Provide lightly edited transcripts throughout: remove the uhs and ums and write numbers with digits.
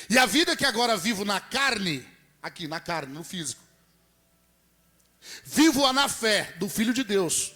E a vida que agora vivo na carne, aqui na carne, no físico, vivo-a na fé do Filho de Deus,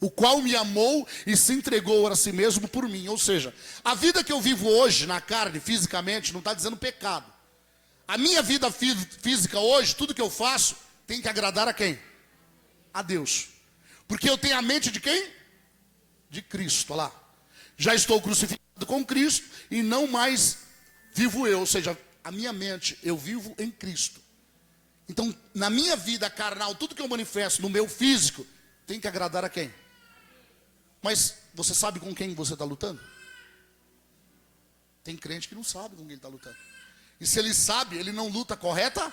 o qual me amou e se entregou a si mesmo por mim. Ou seja, a vida que eu vivo hoje na carne, fisicamente, não está dizendo pecado. A minha vida física hoje, tudo que eu faço, tem que agradar a quem? A Deus. Porque eu tenho a mente de quem? De Cristo, olha lá. Já estou crucificado com Cristo e não mais vivo eu. Ou seja, a minha mente, eu vivo em Cristo. Então, na minha vida carnal, tudo que eu manifesto no meu físico, tem que agradar a quem? Mas você sabe com quem você está lutando? Tem crente que não sabe com quem ele está lutando. E se ele sabe, ele não luta correta?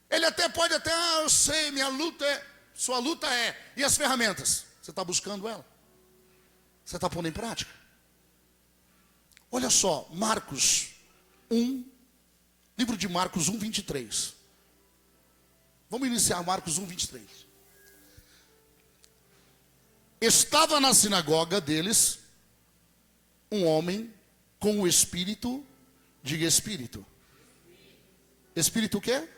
Ele até pode eu sei, minha luta é... Sua luta é... E as ferramentas? Você está buscando ela? Você está pondo em prática? Olha só, Marcos 1, livro de Marcos 1, 23. Vamos iniciar Marcos 1, 23. Estava na sinagoga deles um homem com o espírito, diga espírito. Espírito o quê?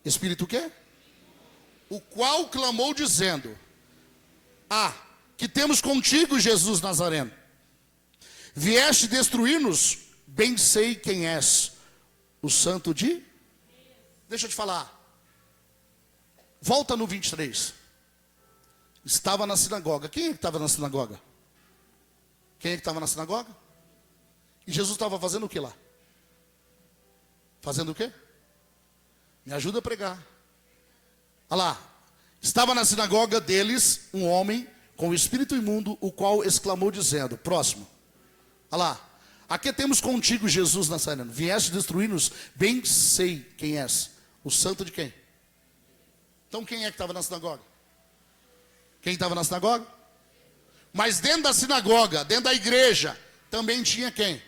Espírito o quê? O qual clamou dizendo: que temos contigo, Jesus Nazareno? Vieste destruir-nos? Bem sei quem és, o santo de... Deixa eu te falar. Volta no 23. Estava na sinagoga. Quem é que estava na sinagoga? Quem é que estava na sinagoga? E Jesus estava fazendo o que lá? Fazendo o quê? Me ajuda a pregar. Olha lá. Estava na sinagoga deles um homem com o espírito imundo, o qual exclamou dizendo... Próximo. Olha lá. Aqui temos contigo, Jesus Nazareno. Vieste destruir-nos? Bem sei quem és. O santo de quem? Então quem é que estava na sinagoga? Quem estava na sinagoga? Mas dentro da sinagoga, dentro da igreja, também tinha quem?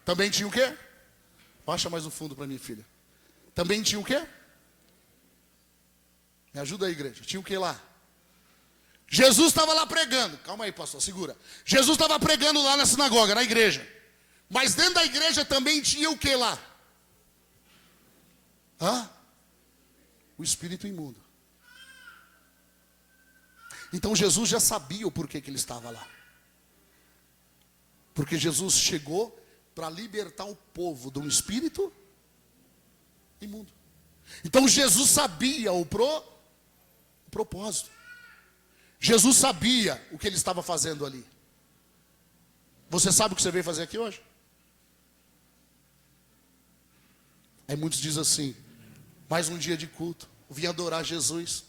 Também tinha o quê? Baixa mais no fundo para mim, filha. Também tinha o quê? Me ajuda aí, igreja. Tinha o quê lá? Jesus estava lá pregando. Calma aí, pastor, segura. Jesus estava pregando lá na sinagoga, na igreja. Mas dentro da igreja também tinha o quê lá? O espírito imundo. Então Jesus já sabia o porquê que ele estava lá. Porque Jesus chegou para libertar o povo de um espírito imundo. Então Jesus sabia o propósito. Jesus sabia o que ele estava fazendo ali. Você sabe o que você veio fazer aqui hoje? Aí muitos dizem assim: mais um dia de culto, eu vim adorar Jesus.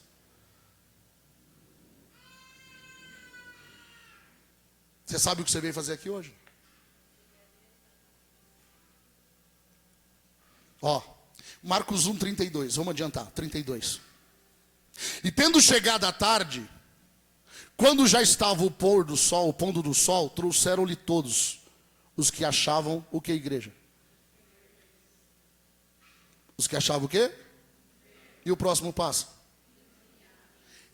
Você sabe o que você veio fazer aqui hoje? Marcos 1, 32, vamos adiantar, 32. E tendo chegado a tarde, quando já estava o pôr do sol, o pondo do sol, trouxeram-lhe todos os que achavam o que, igreja? Os que achavam o quê? E o próximo passo?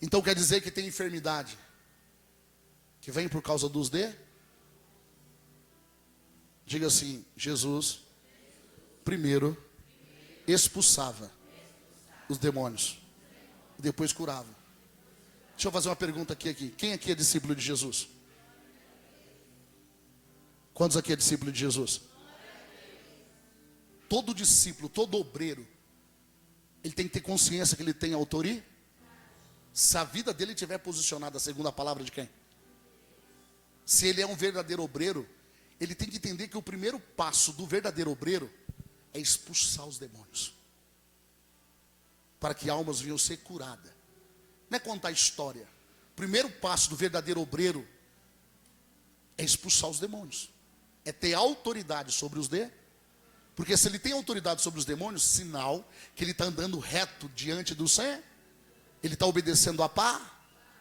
Então quer dizer que tem enfermidade que vem por causa dos Diga assim: Jesus primeiro expulsava os demônios e depois curava. Deixa eu fazer uma pergunta aqui. Quem aqui é discípulo de Jesus? Quantos aqui é discípulo de Jesus? Todo discípulo, todo obreiro, ele tem que ter consciência que ele tem autoridade. Se a vida dele estiver posicionada segundo a palavra de quem? Se ele é um verdadeiro obreiro, ele tem que entender que o primeiro passo do verdadeiro obreiro é expulsar os demônios, para que almas venham ser curadas. Não é contar história. O primeiro passo do verdadeiro obreiro é expulsar os demônios. É ter autoridade sobre os Porque se ele tem autoridade sobre os demônios, sinal que ele está andando reto diante do Senhor. Ele está obedecendo a pá.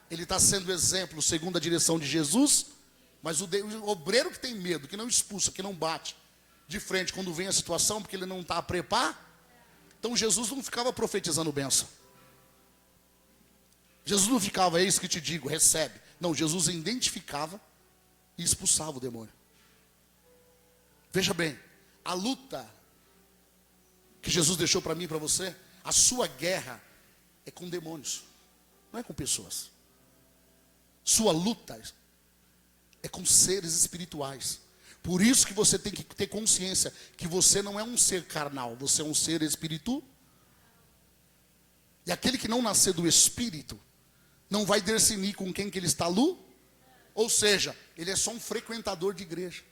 Ele está sendo exemplo segundo a direção de Jesus. Mas o obreiro que tem medo, que não expulsa, que não bate de frente quando vem a situação, porque ele não está a prepar. Então Jesus não ficava profetizando bênção. Jesus não ficava: é isso que te digo, recebe. Não, Jesus identificava e expulsava o demônio. Veja bem, a luta que Jesus deixou para mim e para você, a sua guerra é com demônios, não é com pessoas. Sua luta é com seres espirituais. Por isso que você tem que ter consciência que você não é um ser carnal, você é um ser espiritual. E aquele que não nascer do Espírito não vai discernir com quem que ele está lutando. Ou seja, ele é só um frequentador de igreja.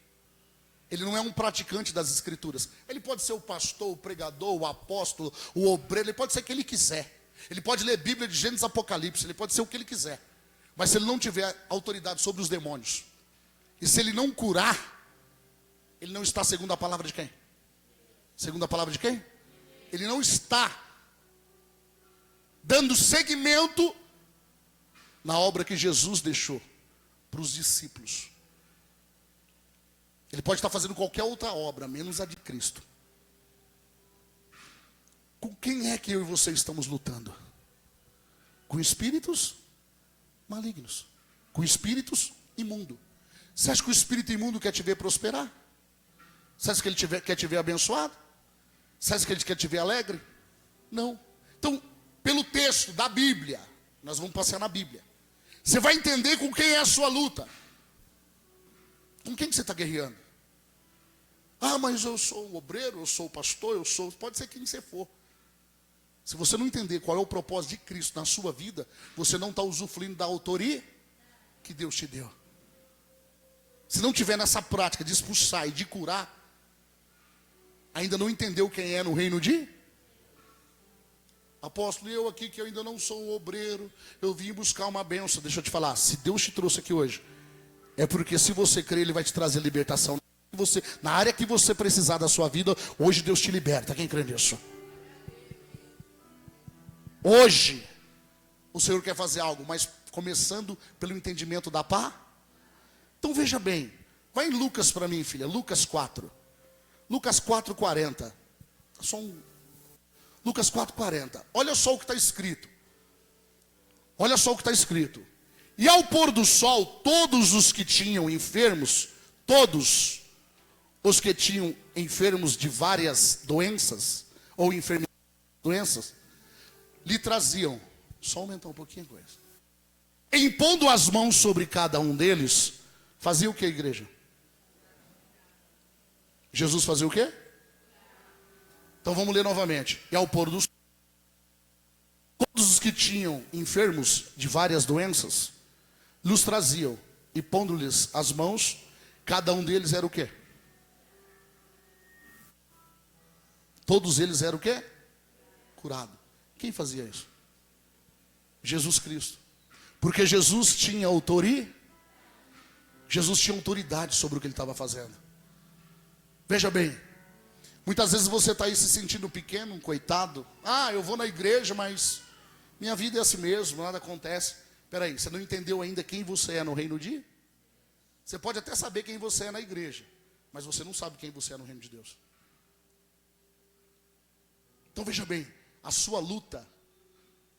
Ele não é um praticante das Escrituras. Ele pode ser o pastor, o pregador, o apóstolo, o obreiro. Ele pode ser o que ele quiser. Ele pode ler Bíblia de Gênesis, Apocalipse. Ele pode ser o que ele quiser. Mas se ele não tiver autoridade sobre os demônios, e se ele não curar, ele não está segundo a palavra de quem? Segundo a palavra de quem? Ele não está dando seguimento na obra que Jesus deixou para os discípulos. Ele pode estar fazendo qualquer outra obra, menos a de Cristo. Com quem é que eu e você estamos lutando? Com espíritos malignos. Com espíritos imundos. Você acha que o espírito imundo quer te ver prosperar? Você acha que ele quer te ver abençoado? Você acha que ele quer te ver alegre? Não. Então, pelo texto da Bíblia, nós vamos passear na Bíblia. Você vai entender com quem é a sua luta. Com quem que você está guerreando? Ah, mas eu sou o obreiro, eu sou o pastor, eu sou... Pode ser quem você for. Se você não entender qual é o propósito de Cristo na sua vida, você não está usufruindo da autoria que Deus te deu. Se não tiver nessa prática de expulsar e de curar, ainda não entendeu quem é no reino de... Apóstolo, eu aqui que eu ainda não sou um obreiro, eu vim buscar uma bênção. Deixa eu te falar, se Deus te trouxe aqui hoje, é porque se você crer, Ele vai te trazer libertação. Na área que você precisar da sua vida, hoje Deus te liberta. Quem crê nisso? Hoje, o Senhor quer fazer algo, mas começando pelo entendimento da paz. Então veja bem, vai em Lucas para mim, filha, Lucas 4. Lucas 4:40. Lucas 4:40. Olha só o que está escrito. Olha só o que está escrito. E ao pôr do sol, todos os que tinham enfermos, todos os que tinham enfermos de várias doenças, ou enfermidades, doenças, lhe traziam, só aumentar um pouquinho a coisa, impondo as mãos sobre cada um deles, fazia o que, igreja? Jesus fazia o quê? Então vamos ler novamente. E ao pôr do sol, todos os que tinham enfermos de várias doenças, lhes traziam, e pondo-lhes as mãos, cada um deles era o quê? Todos eles eram o quê? Curado. Quem fazia isso? Jesus Cristo. Porque Jesus tinha autoridade. Jesus tinha autoridade sobre o que ele estava fazendo. Veja bem, muitas vezes você está aí se sentindo pequeno, um coitado. Ah, eu vou na igreja, mas minha vida é assim mesmo, nada acontece. Espera aí, você não entendeu ainda quem você é no reino de? Você pode até saber quem você é na igreja, mas você não sabe quem você é no reino de Deus. Então veja bem, a sua luta,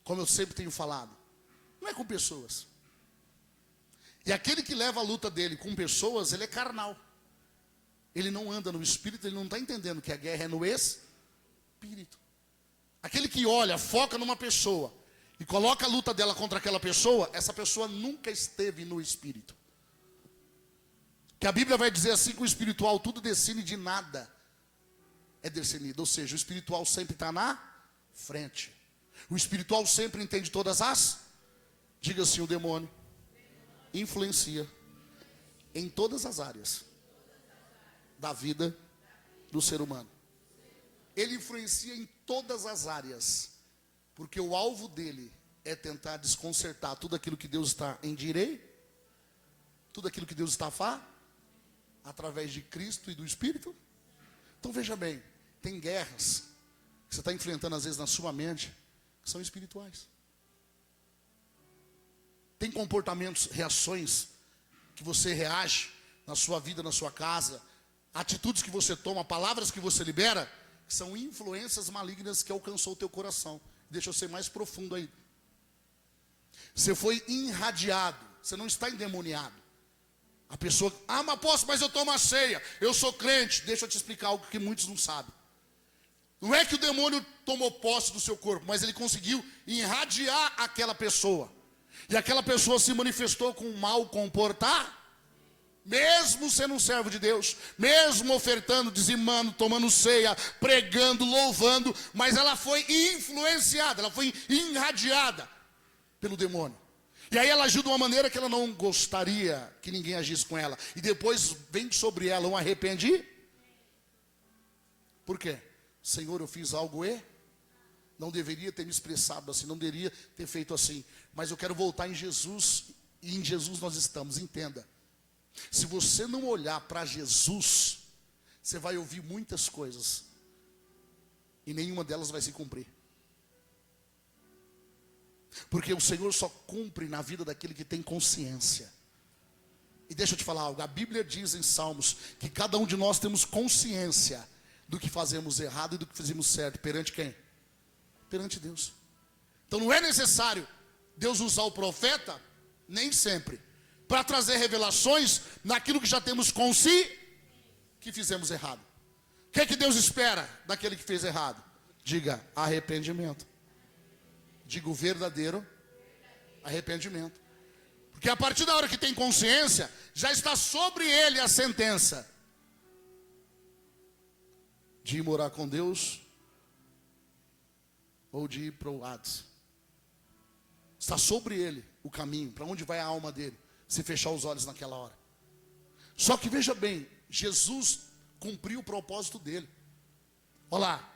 como eu sempre tenho falado, não é com pessoas. E aquele que leva a luta dele com pessoas, ele é carnal. Ele não anda no espírito, ele não está entendendo que a guerra é no espírito. Aquele que olha, foca numa pessoa e coloca a luta dela contra aquela pessoa, essa pessoa nunca esteve no espírito. Que a Bíblia vai dizer assim que o espiritual tudo decide de nada é discernido. Ou seja, o espiritual sempre está na frente. O espiritual sempre entende todas as... Diga assim, o demônio influencia em todas as áreas da vida do ser humano. Ele influencia em todas as áreas, porque o alvo dele é tentar desconcertar tudo aquilo que Deus está em direito, tudo aquilo que Deus está a fazer, através de Cristo e do Espírito. Então veja bem, tem guerras que você está enfrentando às vezes na sua mente, que são espirituais. Tem comportamentos, reações, que você reage na sua vida, na sua casa, atitudes que você toma, palavras que você libera, que são influências malignas que alcançou o teu coração. Deixa eu ser mais profundo aí. Você foi irradiado, você não está endemoniado. A pessoa, mas posso, mas eu tomo a ceia, eu sou crente. Deixa eu te explicar algo que muitos não sabem. Não é que o demônio tomou posse do seu corpo, mas ele conseguiu irradiar aquela pessoa. E aquela pessoa se manifestou com um mau comportar, mesmo sendo um servo de Deus, mesmo ofertando, dizimando, tomando ceia, pregando, louvando, mas ela foi influenciada, ela foi irradiada pelo demônio. E aí ela agiu de uma maneira que ela não gostaria que ninguém agisse com ela. E depois vem sobre ela um arrependimento. Por quê? Senhor, eu fiz algo não deveria ter me expressado assim, não deveria ter feito assim. Mas eu quero voltar em Jesus, e em Jesus nós estamos, entenda. Se você não olhar para Jesus, você vai ouvir muitas coisas, e nenhuma delas vai se cumprir. Porque o Senhor só cumpre na vida daquele que tem consciência. E deixa eu te falar algo, a Bíblia diz em Salmos, que cada um de nós temos consciência do que fazemos errado e do que fazemos certo. Perante quem? Perante Deus. Então não é necessário Deus usar o profeta, nem sempre, para trazer revelações naquilo que já temos que fizemos errado. O que é que Deus espera daquele que fez errado? Diga, arrependimento. Diga o verdadeiro arrependimento. Porque a partir da hora que tem consciência, já está sobre ele a sentença de ir morar com Deus ou de ir para o Hades. Está sobre ele o caminho, para onde vai a alma dele, se fechar os olhos naquela hora. Só que veja bem, Jesus cumpriu o propósito dele. Olha lá,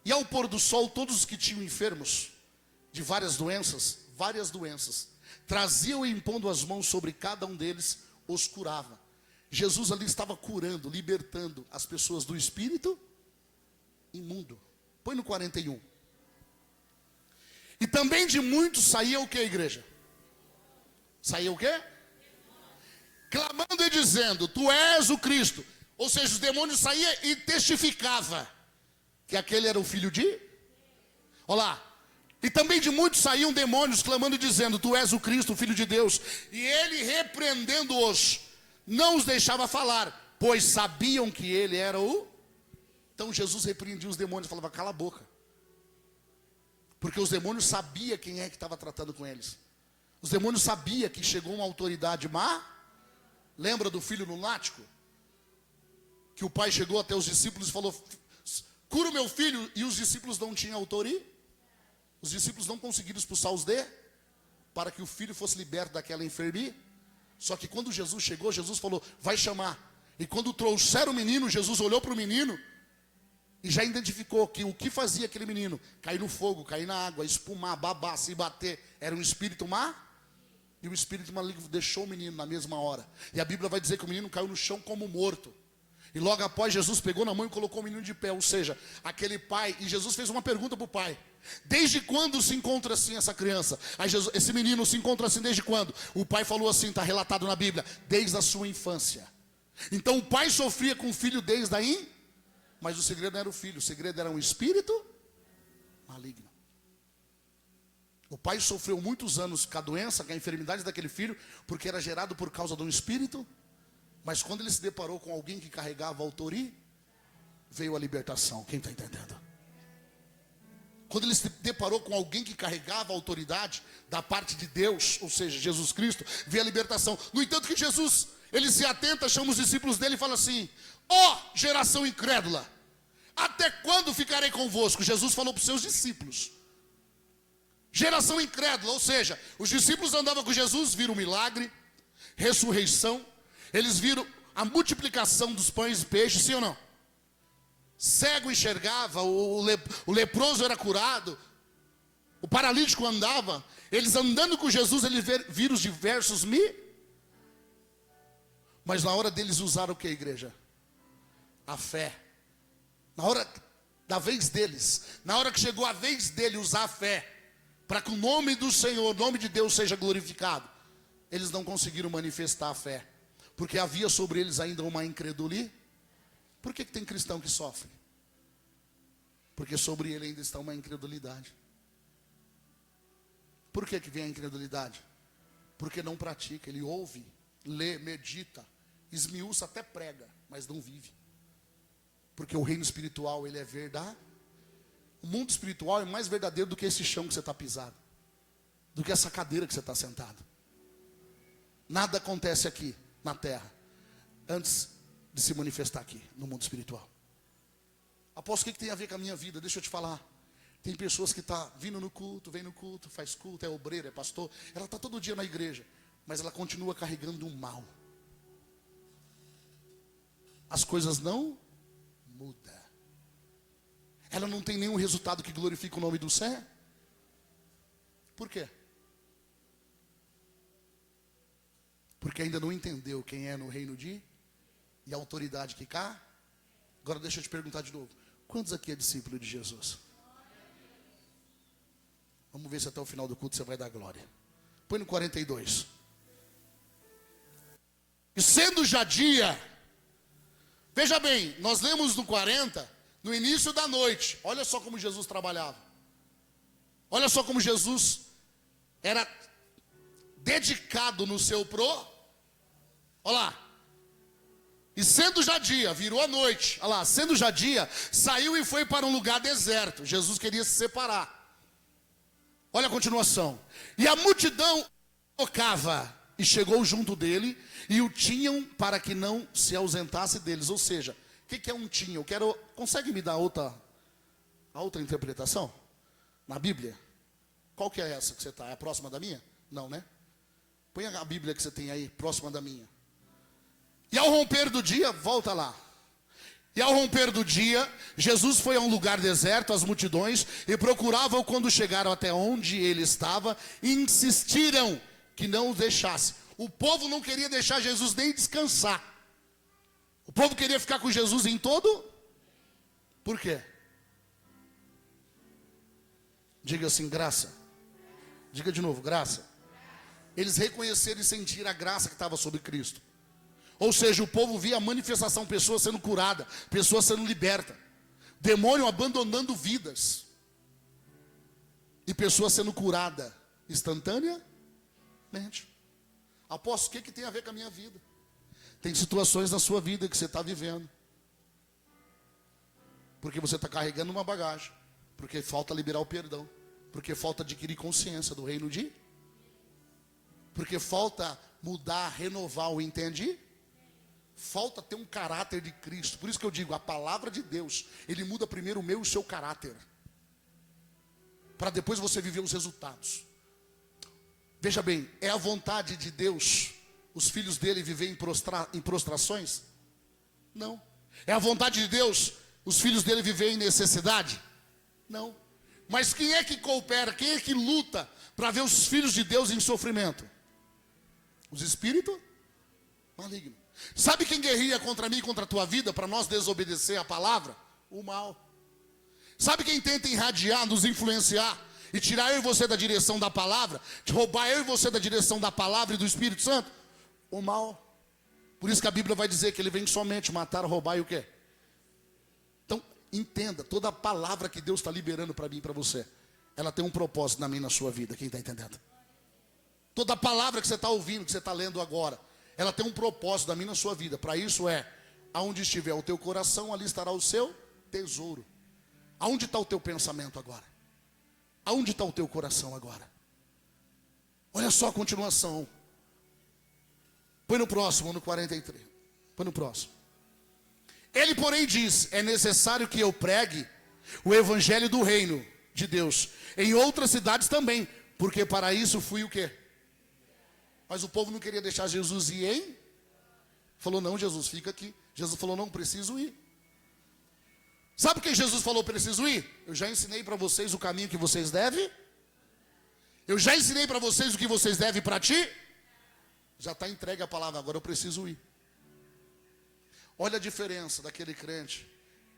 e ao pôr do sol, todos os que tinham enfermos de várias doenças, traziam e impondo as mãos sobre cada um deles, os curava. Jesus ali estava curando, libertando as pessoas do espírito imundo. Põe no 41. E também de muitos saía o que, igreja? Saía o quê? Clamando e dizendo, tu és o Cristo. Ou seja, os demônios saíam e testificava que aquele era o filho de... Olha lá. E também de muitos saíam demônios clamando e dizendo, tu és o Cristo, o Filho de Deus. E ele, repreendendo-os, não os deixava falar, pois sabiam que ele era o... Então Jesus repreendia os demônios e falava, cala a boca. Porque os demônios sabiam quem é que estava tratando com eles. Os demônios sabiam que chegou uma autoridade má. Lembra do filho lunático? Que o pai chegou até os discípulos e falou, cura o meu filho, e os discípulos não tinham autoridade. Os discípulos não conseguiram expulsar os para que o filho fosse liberto daquela enfermidade. Só que quando Jesus chegou, Jesus falou, vai chamar. E quando trouxeram o menino, Jesus olhou para o menino e já identificou que o que fazia aquele menino? Cair no fogo, cair na água, espumar, babar, se bater. Era um espírito má. E o espírito maligno deixou o menino na mesma hora. E a Bíblia vai dizer que o menino caiu no chão como morto. E logo após Jesus pegou na mão e colocou o menino de pé. Ou seja, aquele pai, e Jesus fez uma pergunta para o pai. Desde quando se encontra assim essa criança? Aí Jesus, esse menino se encontra assim desde quando? O pai falou assim, está relatado na Bíblia, desde a sua infância. Então o pai sofria com o filho desde aí, mas o segredo não era o filho, o segredo era um espírito maligno. O pai sofreu muitos anos com a doença, com a enfermidade daquele filho, porque era gerado por causa de um espírito. Mas quando ele se deparou com alguém que carregava a autoridade, veio a libertação. Quem está entendendo? Quando ele se deparou com alguém que carregava a autoridade da parte de Deus, ou seja, Jesus Cristo, veio a libertação. No entanto que Jesus, ele se atenta, chama os discípulos dele e fala assim, ó geração incrédula, até quando ficarei convosco? Jesus falou para os seus discípulos. Geração incrédula, ou seja, os discípulos andavam com Jesus, viram milagre, ressurreição, eles viram a multiplicação dos pães e peixes, sim ou não? Cego enxergava, o leproso era curado, o paralítico andava. Eles andando com Jesus, eles viram os diversos mas na hora deles usaram o que, igreja? A fé. Na hora da vez deles, na hora que chegou a vez dele usar a fé, para que o nome do Senhor, o nome de Deus seja glorificado, eles não conseguiram manifestar a fé, porque havia sobre eles ainda uma incredulidade. Por que tem cristão que sofre? Porque sobre ele ainda está uma incredulidade. Por que vem a incredulidade? Porque não pratica, ele ouve, lê, medita, esmiuça, até prega, mas não vive. Porque o reino espiritual, ele é verdade. O mundo espiritual é mais verdadeiro do que esse chão que você está pisado, do que essa cadeira que você está sentado. Nada acontece aqui na terra antes de se manifestar aqui no mundo espiritual. Apóstolo, o que tem a ver com a minha vida? Deixa eu te falar. Tem pessoas que estão vindo no culto, vem no culto, faz culto, é obreiro, é pastor. Ela está todo dia na igreja, mas ela continua carregando um mal. As coisas não mudam. Ela não tem nenhum resultado que glorifique o nome do Senhor. Por quê? Porque ainda não entendeu quem é no reino de e a autoridade que cá. Agora deixa eu te perguntar de novo. Quantos aqui é discípulo de Jesus? Vamos ver se até o final do culto você vai dar glória. Põe no 42. E sendo já dia, veja bem, nós lemos no 40, no início da noite. Olha só como Jesus trabalhava. Olha só como Jesus era dedicado no seu Olha lá. E sendo já dia, virou a noite. Olha lá, sendo já dia, saiu e foi para um lugar deserto. Jesus queria se separar. Olha a continuação. E a multidão tocava e chegou junto dele e o tinham para que não se ausentasse deles. Ou seja, o que é um tinham? Consegue me dar a outra interpretação? Na Bíblia? Qual que é essa que você está? É a próxima da minha? Não, né? Põe a Bíblia que você tem aí, próxima da minha. E ao romper do dia, volta lá. E ao romper do dia, Jesus foi a um lugar deserto, as multidões, e procuravam quando chegaram até onde ele estava, e insistiram que não o deixasse. O povo não queria deixar Jesus nem descansar. O povo queria ficar com Jesus em todo. Por quê? Diga assim, graça. Diga de novo, graça. Eles reconheceram e sentiram a graça que estava sobre Cristo. Ou seja, o povo via a manifestação, pessoas sendo curadas, pessoas sendo libertas, demônio abandonando vidas, e pessoas sendo curadas instantaneamente. Apóstolo, o que tem a ver com a minha vida? Tem situações na sua vida que você está vivendo, porque você está carregando uma bagagem, porque falta liberar o perdão, porque falta adquirir consciência do reino de, porque falta mudar, renovar o entendimento. Falta ter um caráter de Cristo. Por isso que eu digo, a palavra de Deus, ele muda primeiro o meu e o seu caráter, para depois você viver os resultados. Veja bem, é a vontade de Deus os filhos dele viver em prostrações? Não. É a vontade de Deus os filhos dele viver em necessidade? Não. Mas quem é que coopera, quem é que luta para ver os filhos de Deus em sofrimento? Os espíritos malignos. Sabe quem guerria contra mim e contra a tua vida para nós desobedecer a palavra? O mal. Sabe quem tenta irradiar, nos influenciar e tirar eu e você da direção da palavra, de roubar eu e você da direção da palavra e do Espírito Santo? O mal. Por isso que a Bíblia vai dizer que ele vem somente matar, roubar e o quê? Então, entenda, toda a palavra que Deus está liberando para mim e para você, ela tem um propósito na minha e na sua vida. Quem está entendendo? Toda a palavra que você está ouvindo, que você está lendo agora, ela tem um propósito da minha na sua vida. Para isso aonde estiver o teu coração, ali estará o seu tesouro. Aonde está o teu pensamento agora? Aonde está o teu coração agora? Olha só a continuação. Põe no próximo, no 43. Põe no próximo. Ele, porém, diz: é necessário que eu pregue o evangelho do reino de Deus em outras cidades também, porque para isso fui o quê? Mas o povo não queria deixar Jesus ir, hein? Falou, não, Jesus, fica aqui. Jesus falou, não, preciso ir. Sabe o que Jesus falou, preciso ir? Eu já ensinei para vocês o caminho que vocês devem. Eu já ensinei para vocês o que vocês devem para ti. Já está entregue a palavra, agora eu preciso ir. Olha a diferença daquele crente,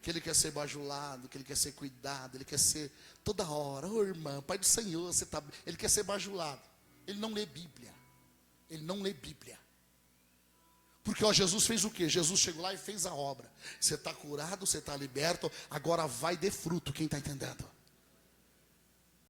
que ele quer ser bajulado, que ele quer ser cuidado, ele quer ser toda hora, ô irmã, Pai do Senhor, você tá... ele quer ser bajulado. Ele não lê Bíblia. Ele não lê Bíblia. Porque Jesus fez o quê? Jesus chegou lá e fez a obra. Você está curado, você está liberto, agora vai de fruto, quem está entendendo?